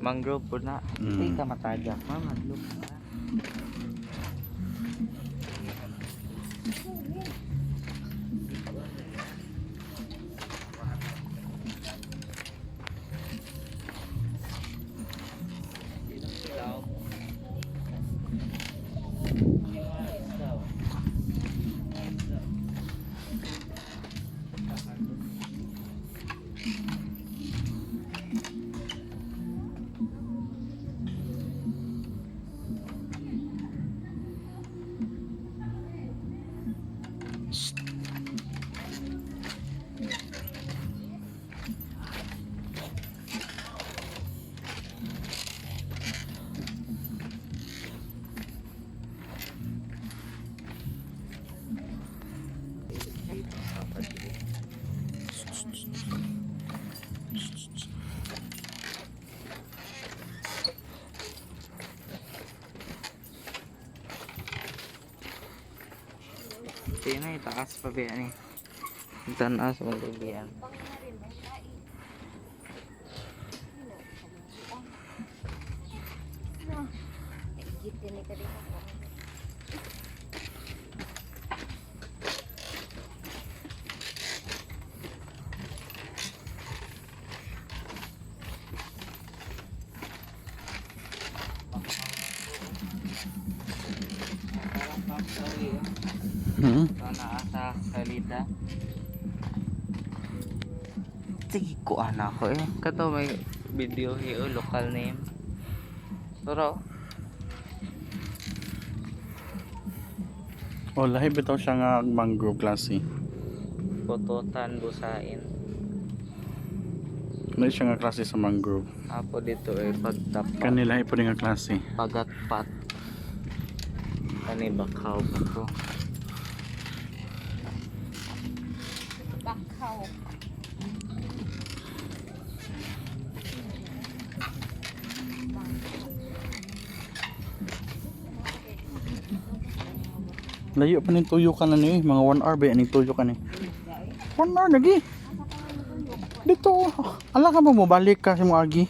Mangrove po na. Hindi ka matagak. Mangrove na. Sino itaas pa ba yan eh? Tanas mo yan. Sana sa salita. Sige ko anak ko eh. Kato may video hiyo local name. Pero Oh, lahi bitaw siya nga mangrove klase. Pototan busain. Lahi siya nga klase sa mangrove. Apo dito eh pagtapat. Kanila po nga klase. Pagatpat. Kani bakaw ko. Bakaw. Layo pa ning tuyo ka na ni, mga 1 hour ba ning tuyo ka ni. 1 hour lagi. Dito, ala ka ba mo balik ka sa mo agi?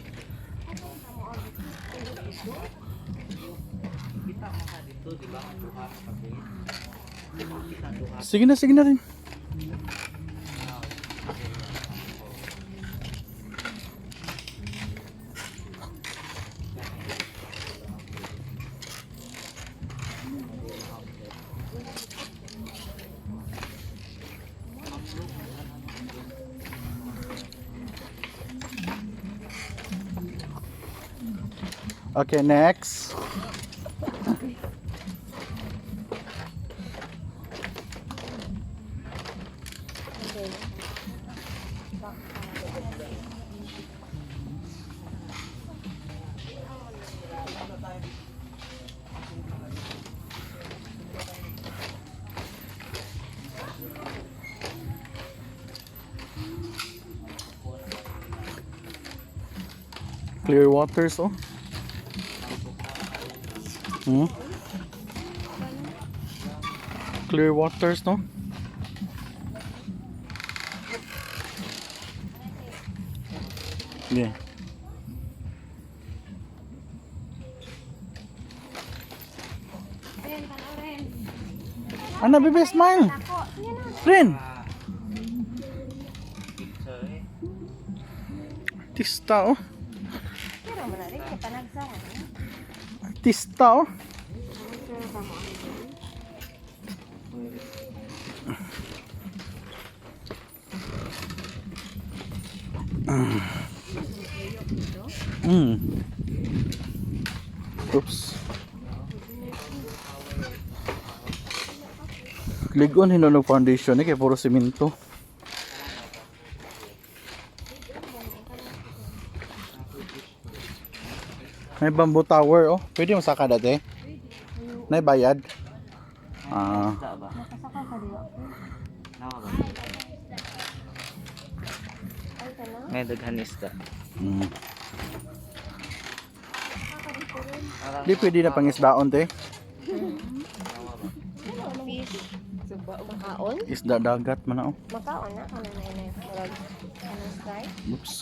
Sige na rin. Okay, next. Clear waters, oh. Clear waters, no? Yeah. Ana, bebe, smile. Ren. Artista, oh. Pero menarik kita nagsawa. Artista, oh. Oops. Ligon hinunog foundation ni kay puro semento. May bamboo tower, oh. Pwede mo saka dati? Nay bayad? Ah. Nakasaka ka diwa. Ay kana. May daghan isda. Di pwede na pangisdaon, te. Fish. Suba makaon? Isda dagat man na, oh. Makaon na kana na inay. Murag ano sky? Oops.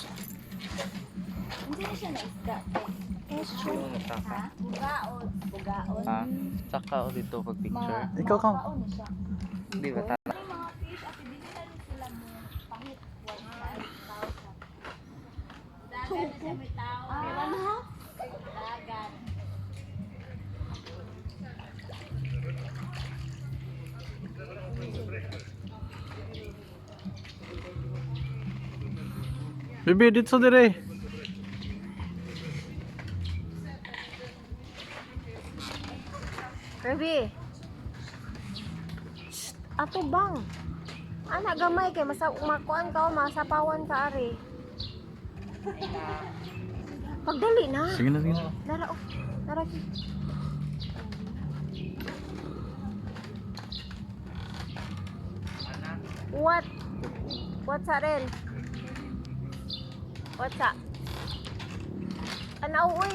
Hindi Yung mataka. Bugaon. Ha? Saka o dito pag picture. Ikaw ka. Di ba tata? Bibi, dito dire. Kirby. Shh, ato bang. Anak gamay kay makuan ka o masapawan ka ari. Pagdali na. Sige na, sige na. Dara oh. Dara ki. What? What's that in? What's that? Ano uy?